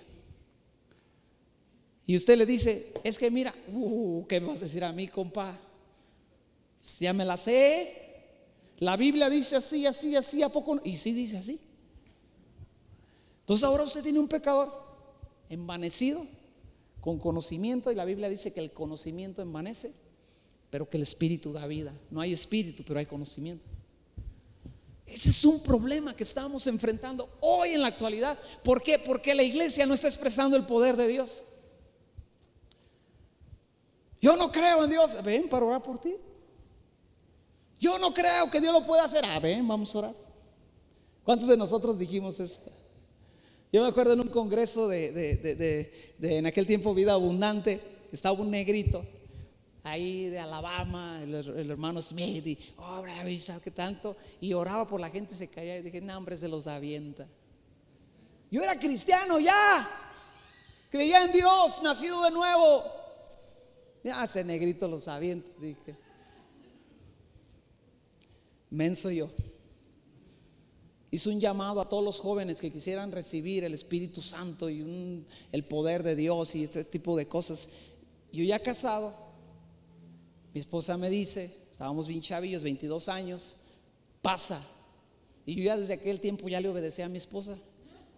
Y usted le dice: es que mira, ¿qué me vas a decir a mí, compa? Ya me la sé. La Biblia dice así, así, así, ¿a poco no? Y sí dice así. Entonces ahora usted tiene un pecador envanecido con conocimiento, y la Biblia dice que el conocimiento envanece, pero que el espíritu da vida. No hay espíritu, pero hay conocimiento. Ese es un problema que estamos enfrentando hoy en la actualidad. ¿Por qué? Porque la iglesia no está expresando el poder de Dios. Yo no creo en Dios. Ven para orar por ti. Yo no creo que Dios lo pueda hacer. Ven, vamos a orar. ¿Cuántos de nosotros dijimos eso? Yo me acuerdo en un congreso de en aquel tiempo Vida Abundante, estaba un negrito ahí de Alabama, el hermano Smith, y ¿sabe qué tanto? Y oraba por la gente, se caía, y dije: no, hombre, se los avienta. Yo era cristiano ya, creía en Dios, nacido de nuevo. Ya ese negrito los avienta. Dije: menso yo. Hizo un llamado a todos los jóvenes que quisieran recibir el Espíritu Santo y el poder de Dios y este tipo de cosas. Yo ya casado, mi esposa me dice, estábamos bien chavillos, 22 años, pasa. Y yo ya desde aquel tiempo ya le obedecí a mi esposa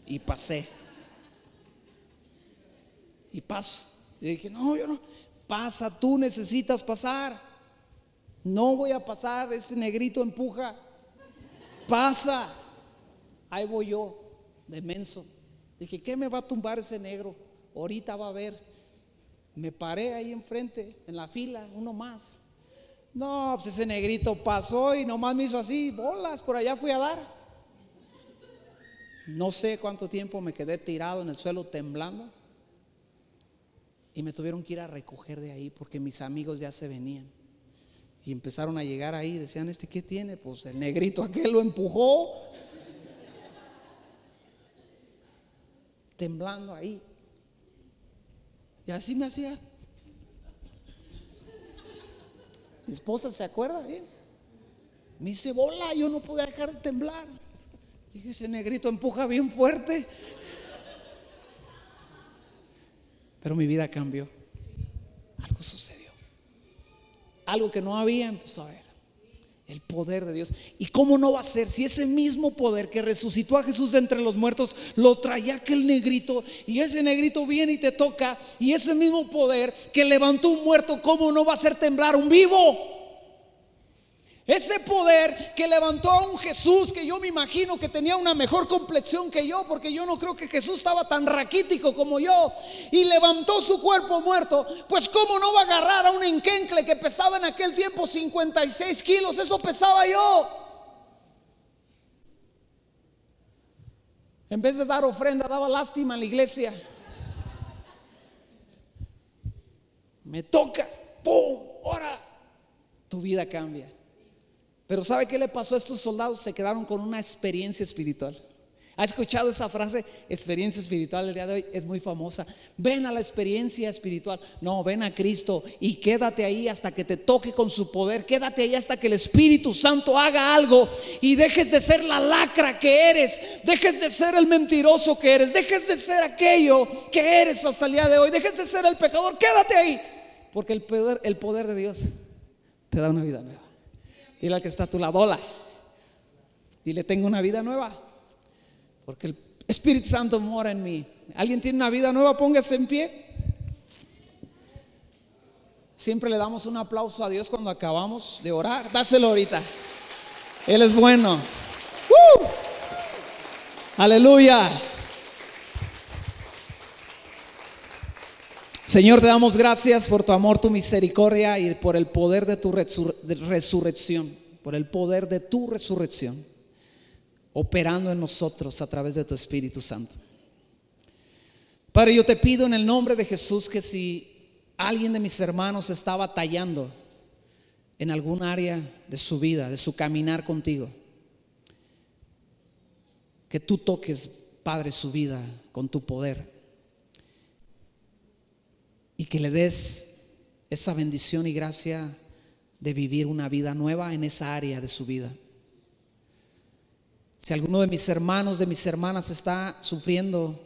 y pasé. Y paso. Y dije: no, yo no. Pasa, tú necesitas pasar. No voy a pasar, ese negrito empuja. Pasa. Ahí voy yo, de menso. Dije: ¿qué me va a tumbar ese negro? Ahorita va a ver. Me paré ahí enfrente, en la fila, uno más. No, pues ese negrito pasó y nomás me hizo así, bolas, por allá fui a dar. No sé cuánto tiempo me quedé tirado en el suelo temblando. Y me tuvieron que ir a recoger de ahí porque mis amigos ya se venían. Y empezaron a llegar ahí, decían, ¿qué tiene? Pues el negrito aquel lo empujó. Temblando ahí. Y así me hacía. Mi esposa se acuerda bien. Me dice, bola, yo no podía dejar de temblar. Dije, ese negrito empuja bien fuerte. Pero mi vida cambió. Algo sucedió. Algo que no había, empezó a ver. El poder de Dios. ¿Y cómo no va a ser si ese mismo poder que resucitó a Jesús de entre los muertos lo traía aquel negrito, y ese negrito viene y te toca, y ese mismo poder que levantó un muerto, cómo no va a hacer temblar un vivo? Ese poder que levantó a un Jesús que yo me imagino que tenía una mejor complexión que yo, porque yo no creo que Jesús estaba tan raquítico como yo, y levantó su cuerpo muerto, pues cómo no va a agarrar a un enquencle que pesaba en aquel tiempo 56 kilos, eso pesaba yo. En vez de dar ofrenda, daba lástima en la iglesia. Me toca, ¡pum! Ahora tu vida cambia. Pero ¿sabe qué le pasó a estos soldados? Se quedaron con una experiencia espiritual. ¿Ha escuchado esa frase? Experiencia espiritual, el día de hoy es muy famosa. Ven a la experiencia espiritual. No, ven a Cristo y quédate ahí hasta que te toque con su poder. Quédate ahí hasta que el Espíritu Santo haga algo y dejes de ser la lacra que eres. Dejes de ser el mentiroso que eres. Dejes de ser aquello que eres hasta el día de hoy. Dejes de ser el pecador. Quédate ahí, porque el poder de Dios te da una vida nueva. Dile al que está a tu lado, hola. Dile, tengo una vida nueva, porque el Espíritu Santo mora en mí. ¿Alguien tiene una vida nueva? Póngase en pie. Siempre le damos un aplauso a Dios cuando acabamos de orar. Dáselo ahorita. Él es bueno. Aleluya. Señor, te damos gracias por tu amor, tu misericordia y por el poder de tu resurrección, por el poder de tu resurrección operando en nosotros a través de tu Espíritu Santo. Padre, yo te pido en el nombre de Jesús que si alguien de mis hermanos está batallando en algún área de su vida, de su caminar contigo, que tú toques, Padre, su vida con tu poder. Y que le des esa bendición y gracia de vivir una vida nueva en esa área de su vida. Si alguno de mis hermanos, de mis hermanas está sufriendo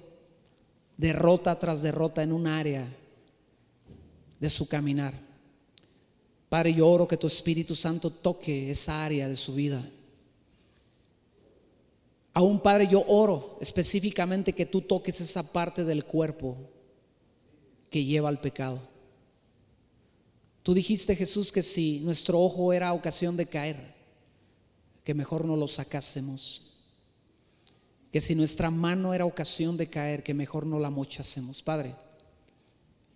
derrota tras derrota en un área de su caminar, Padre, yo oro que tu Espíritu Santo toque esa área de su vida. Aún, Padre, yo oro específicamente que tú toques esa parte del cuerpo que lleva al pecado. Tú dijiste, Jesús, que si nuestro ojo era ocasión de caer, que mejor no lo sacásemos. Que si nuestra mano era ocasión de caer, que mejor no la mochásemos. Padre,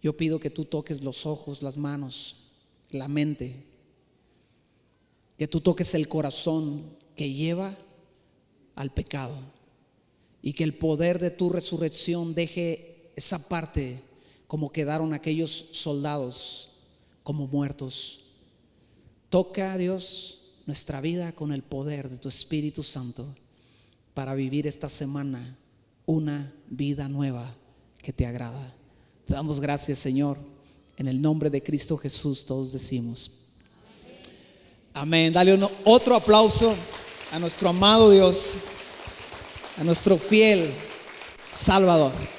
yo pido que tú toques los ojos, las manos, la mente, que tú toques el corazón que lleva al pecado, y que el poder de tu resurrección deje esa parte como quedaron aquellos soldados, como muertos. Toca, Dios, nuestra vida con el poder de tu Espíritu Santo para vivir esta semana una vida nueva que te agrada. Te damos gracias, Señor. En el nombre de Cristo Jesús todos decimos amén. Dale otro aplauso a nuestro amado Dios, a nuestro fiel Salvador.